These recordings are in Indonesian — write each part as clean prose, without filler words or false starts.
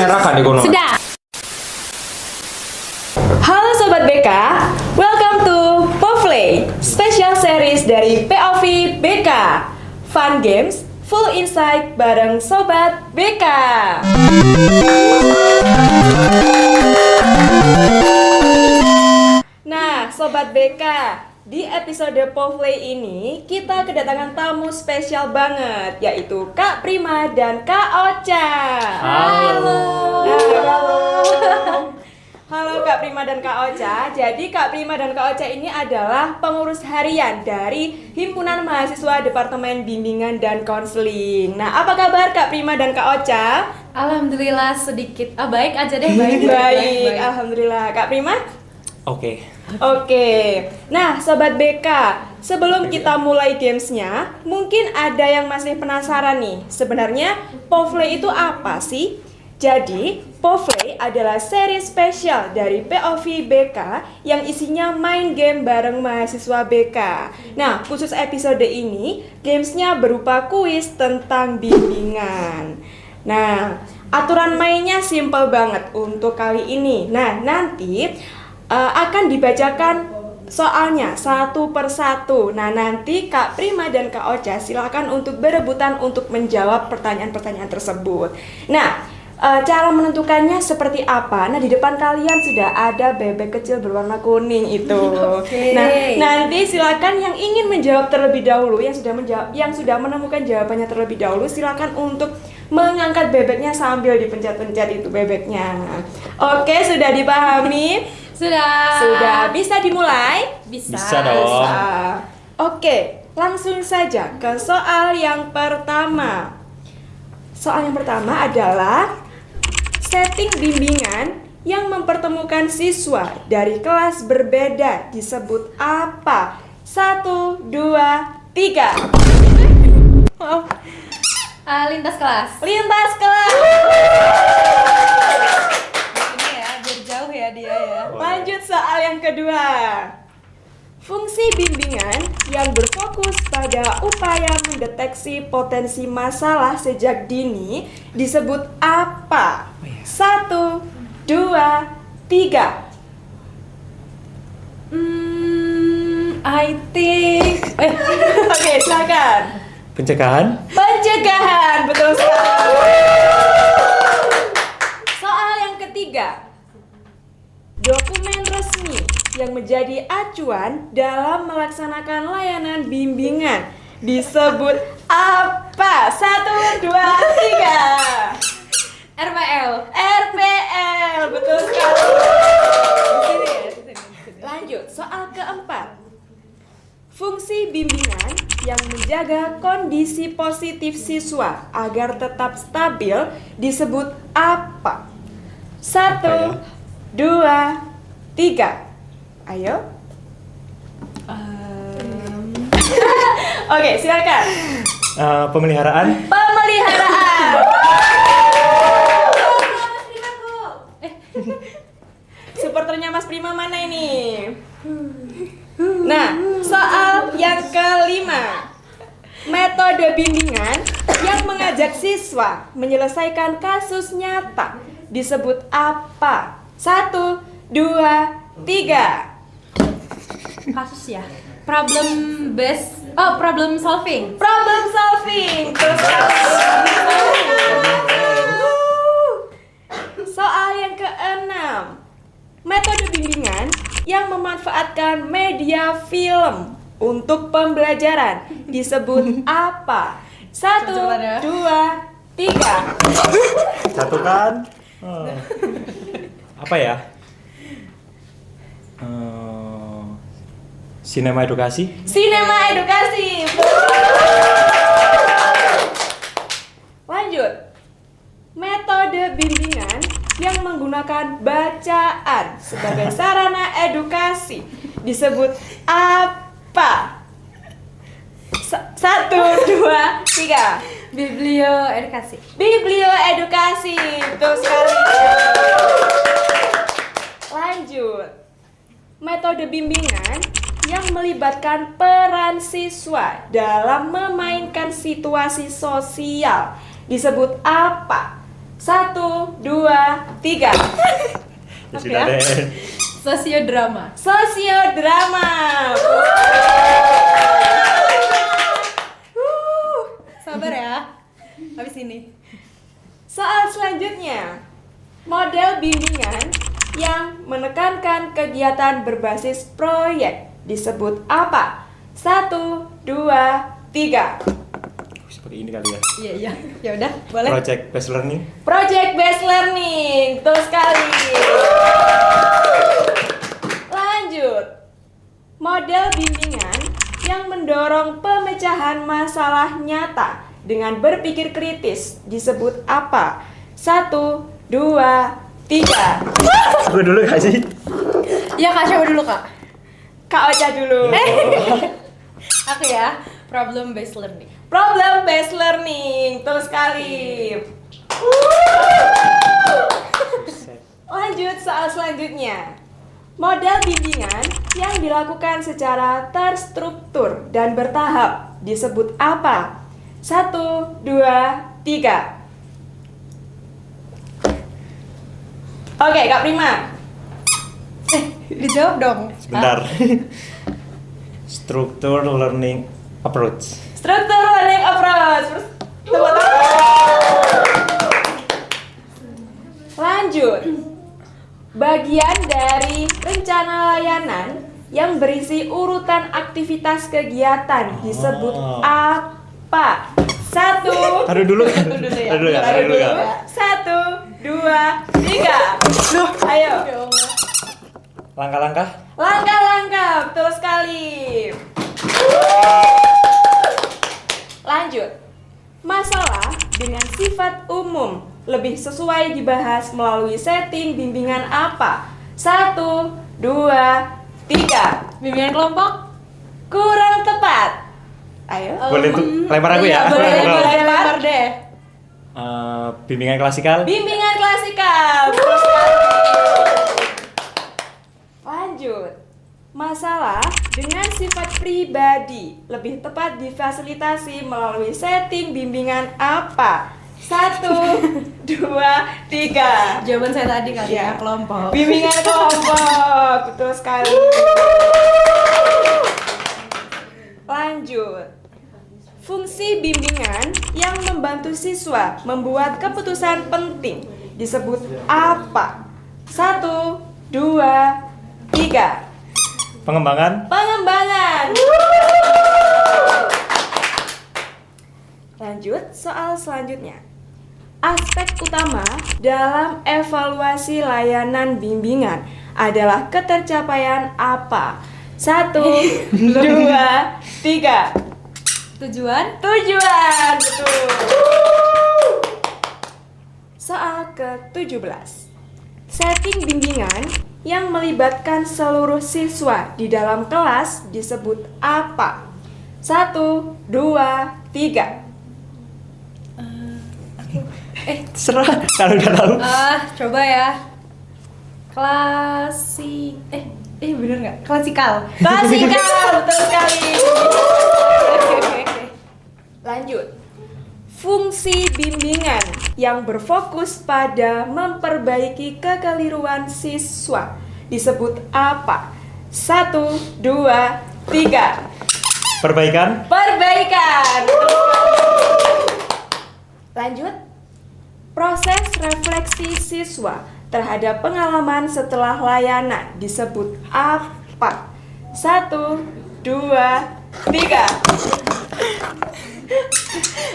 bicarakan di kono. Sudah. Halo Sobat BK, welcome to Povley, special series dari POV BK. Fun games, full insight bareng Sobat BK. Nah, Sobat BK, di episode Povley ini kita kedatangan tamu spesial banget, yaitu Kak Prima dan Kak Ocha. Halo. Halo Kak Prima dan Kak Ocha. Jadi Kak Prima dan Kak Ocha ini adalah pengurus harian dari Himpunan Mahasiswa Departemen Bimbingan dan Konseling. Nah, apa kabar Kak Prima dan Kak Ocha? Alhamdulillah sedikit baik aja deh. Baik. Alhamdulillah. Kak Prima? Oke. Nah Sobat BK, sebelum kita mulai gamesnya, mungkin ada yang masih penasaran nih, sebenarnya Povley itu apa sih? Jadi, Povley adalah seri spesial dari POV BK yang isinya main game bareng mahasiswa BK. Nah, khusus episode ini, gamesnya berupa kuis tentang bimbingan. Nah, aturan mainnya simple banget untuk kali ini. Nah, nanti akan dibacakan soalnya satu persatu. Nah, nanti Kak Prima dan Kak Ocha silakan untuk berebutan untuk menjawab pertanyaan-pertanyaan tersebut. Nah, cara menentukannya seperti apa? Nah, di depan kalian sudah ada bebek kecil berwarna kuning itu. Okay. Nah, nanti silakan yang ingin menjawab terlebih dahulu, yang sudah menemukan jawabannya terlebih dahulu, silakan untuk mengangkat bebeknya sambil dipencet-pencet itu bebeknya. Oke, sudah dipahami? Sudah, bisa dimulai? Bisa dong. Oke, langsung saja ke soal yang pertama. Soal yang pertama adalah setting bimbingan yang mempertemukan siswa dari kelas berbeda disebut apa? 1, 2, 3. Oh. Lintas kelas. Lintas kelas. Ini ya, biar jauh ya dia ya. Lanjut soal yang kedua. Fungsi bimbingan yang berfokus pada upaya mendeteksi potensi masalah sejak dini disebut apa? 1, 2, 3. I think Oke, silakan. Pencegahan? Pencegahan, betul sekali. Soal yang ketiga. Dokumen resmi yang menjadi acuan dalam melaksanakan layanan bimbingan disebut apa? 1, 2, 3. RPL. RPL, betul sekali. Lanjut, soal keempat. Fungsi bimbingan yang menjaga kondisi positif siswa agar tetap stabil disebut apa? 1, 2, 3. Ayo. Oke, silakan. Pemeliharaan? Pemeliharaan. Supporternya Mas Prima mana ini? Nah, soal yang kelima. Metode bimbingan yang mengajak siswa menyelesaikan kasus nyata disebut apa? 1, 2, 3. Kasus ya. Problem solving. Problem solving. Terus soal yang keenam. Metode bimbingan yang memanfaatkan media film untuk pembelajaran disebut apa? 1, 2, 3. Satukan. Apa ya? Sinema edukasi? Sinema edukasi. Lanjut. Metode bimbingan yang menggunakan bacaan sebagai sarana edukasi disebut apa? 1, 2, 3. Biblioedukasi. Biblioedukasi. Betul sekali. Lanjut. Metode bimbingan yang melibatkan peran siswa dalam memainkan situasi sosial disebut apa? 1, 2, 3. Ya sudah deh. Sosiodrama. Sosiodrama. Sabar ya. Habis ini. Soal selanjutnya, model bimbingan yang menekankan kegiatan berbasis proyek disebut apa? 1, 2, 3. Seperti ini kali ya. Iya. Ya udah, boleh. Project based learning. Project based learning, betul sekali. Lanjut, model bimbingan yang mendorong pemecahan masalah nyata dengan berpikir kritis disebut apa? 1, 2, 3. Gue dulu gak sih? Ya Kak, siapa dulu Kak? Kak Ocha dulu. Aku ya, problem based learning. Problem based learning, betul sekali. Lanjut soal selanjutnya. Model bimbingan yang dilakukan secara terstruktur dan bertahap disebut apa? 1, 2, 3. Oke, Kak Prima. Dijawab dong. Sebentar. Struktur learning approach. Struktur learning approach. Terus, tepuk tangan. Lanjut. Bagian dari rencana layanan yang berisi urutan aktivitas kegiatan disebut apa? 1. Taruh dulu kan? Taruh dulu ya. Taruh dulu kan? Taruh Taruh dulu dulu. kan? 1, 2, 3. Ayo. Langkah-langkah. Langkah-langkah, betul sekali. Lanjut. Masalah dengan sifat umum lebih sesuai dibahas melalui setting bimbingan apa? 1, 2, 3. Bimbingan kelompok? Kurang tepat. Ayo. Boleh tuh lempar aku ya? Boleh, Boleh, boleh boleh. lempar deh. Bimbingan klasikal. Bimbingan klasikal. Betul sekali. Lanjut. Masalah dengan sifat pribadi lebih tepat difasilitasi melalui setting bimbingan apa? 1, 2, 3. Jawaban saya tadi kali Iya. ya, kelompok. Bimbingan kelompok, betul sekali. Lanjut. Fungsi bimbingan yang membantu siswa membuat keputusan penting disebut apa? 1, 2, 3. Pengembangan. Pengembangan. Lanjut soal selanjutnya. Aspek utama dalam evaluasi layanan bimbingan adalah ketercapaian apa? 1, 2, 3. Tujuan? Tujuan, betul. Soal ke-17. Setting bimbingan yang melibatkan seluruh siswa di dalam kelas disebut apa? 1, 2, 3. Serah kalau udah tahu. Coba ya. Bener nggak? Klasikal. Klasikal, betul sekali. Oke. Lanjut. Fungsi bimbingan yang berfokus pada memperbaiki kekeliruan siswa disebut apa? 1, 2, 3. Perbaikan. Perbaikan. Lanjut. Proses refleksi siswa terhadap pengalaman setelah layanan disebut apa? 1, 2, 3.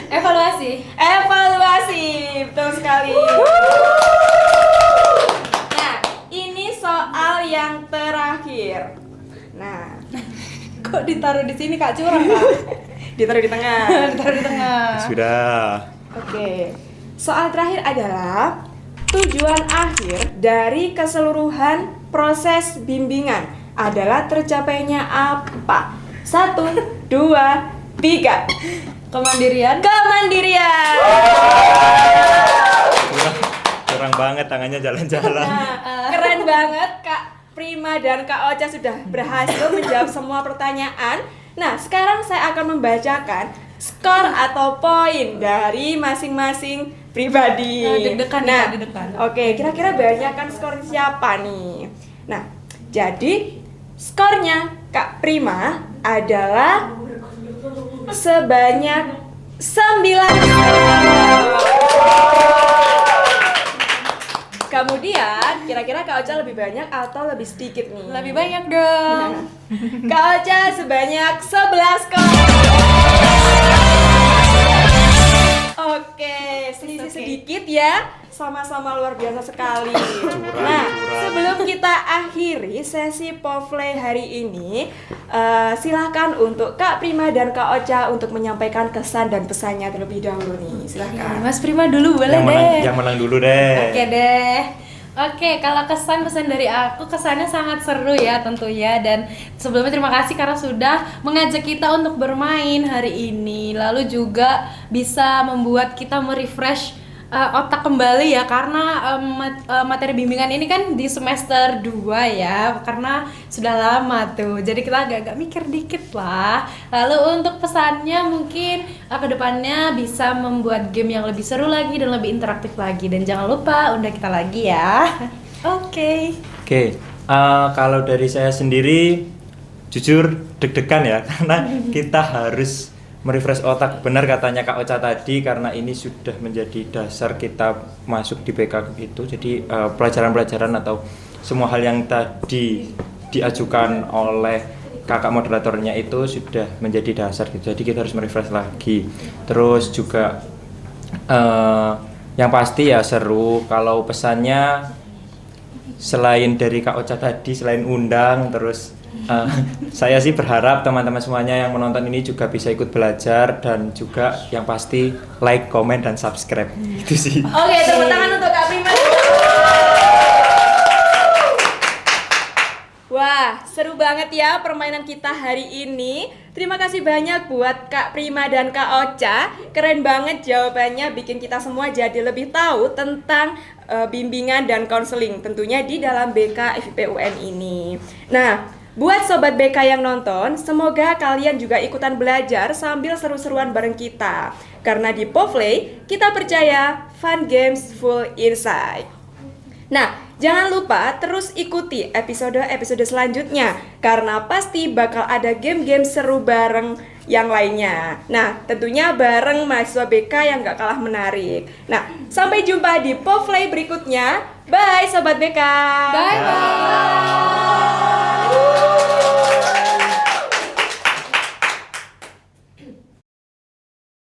Evaluasi. Evaluasi, betul sekali. Nah, ini soal yang terakhir. Nah, Kok ditaruh di sini Kak, curang Kak? ditaruh di tengah. Ditaruh di tengah. Sudah. Oke. Soal terakhir adalah tujuan akhir dari keseluruhan proses bimbingan adalah tercapainya apa? 1, 2, 3. Kemandirian. Kemandirian. Kurang banget tangannya jalan-jalan. Nah, keren banget Kak Prima dan Kak Ocha sudah berhasil menjawab semua pertanyaan. Nah, sekarang saya akan membacakan skor atau poin dari masing-masing pribadi. Deg-degan nih, Nah, Kak, deg-degan. oke, kira-kira banyakkan skor siapa nih? Nah, jadi skornya Kak Prima adalah sebanyak 9. Kemudian, kira-kira Kak Ocha lebih banyak atau lebih sedikit nih? Lebih banyak dong. Kak Ocha sebanyak 11 skor. Oke, selisih Oke. sedikit ya. Sama-sama luar biasa sekali. Nah, curang. sebelum kita akhiri sesi Povlay hari ini, silahkan untuk Kak Prima dan Kak Ocha untuk menyampaikan kesan dan pesannya terlebih dahulu nih. Silahkan. Mas Prima dulu boleh yang menang, deh. yang menang dulu deh. Oke deh. Oke, kalau kesan-pesan dari aku, kesannya sangat seru ya tentunya. Dan sebelumnya terima kasih karena sudah mengajak kita untuk bermain hari ini. Lalu juga bisa membuat kita merefresh otak kembali ya. Karena materi bimbingan ini kan di semester 2 ya. Karena sudah lama tuh, jadi kita agak-agak mikir dikit lah. Lalu untuk pesannya mungkin kedepannya bisa membuat game yang lebih seru lagi dan lebih interaktif lagi. Dan jangan lupa undang kita lagi ya. Oke. Oke, kalau dari saya sendiri jujur deg-degan ya karena kita harus merefresh otak. Benar katanya Kak Ocha tadi, karena ini sudah menjadi dasar kita masuk di BK itu. Jadi pelajaran-pelajaran atau semua hal yang tadi diajukan oleh kakak moderatornya itu sudah menjadi dasar gitu. Jadi kita harus merefresh lagi. Terus juga yang pasti ya seru. Kalau pesannya selain dari Kak Ocha tadi, selain undang, terus saya sih berharap teman-teman semuanya yang menonton ini juga bisa ikut belajar, dan juga yang pasti like, comment, dan subscribe. Itu sih. Oke, tepuk tangan untuk Kak Prima. Wah, seru banget ya permainan kita hari ini. Terima kasih banyak buat Kak Prima dan Kak Ocha. Keren banget jawabannya, bikin kita semua jadi lebih tahu tentang bimbingan dan konseling tentunya di dalam BK FIP UN ini. Nah, buat Sobat BK yang nonton, semoga kalian juga ikutan belajar sambil seru-seruan bareng kita. Karena di Povlay, kita percaya fun games full insight. Nah, jangan lupa terus ikuti episode-episode selanjutnya, karena pasti bakal ada game-game seru bareng yang lainnya. Nah, tentunya bareng mahasiswa BK yang gak kalah menarik. Nah, sampai jumpa di Povlay berikutnya. Bye Sobat BK. Bye bye.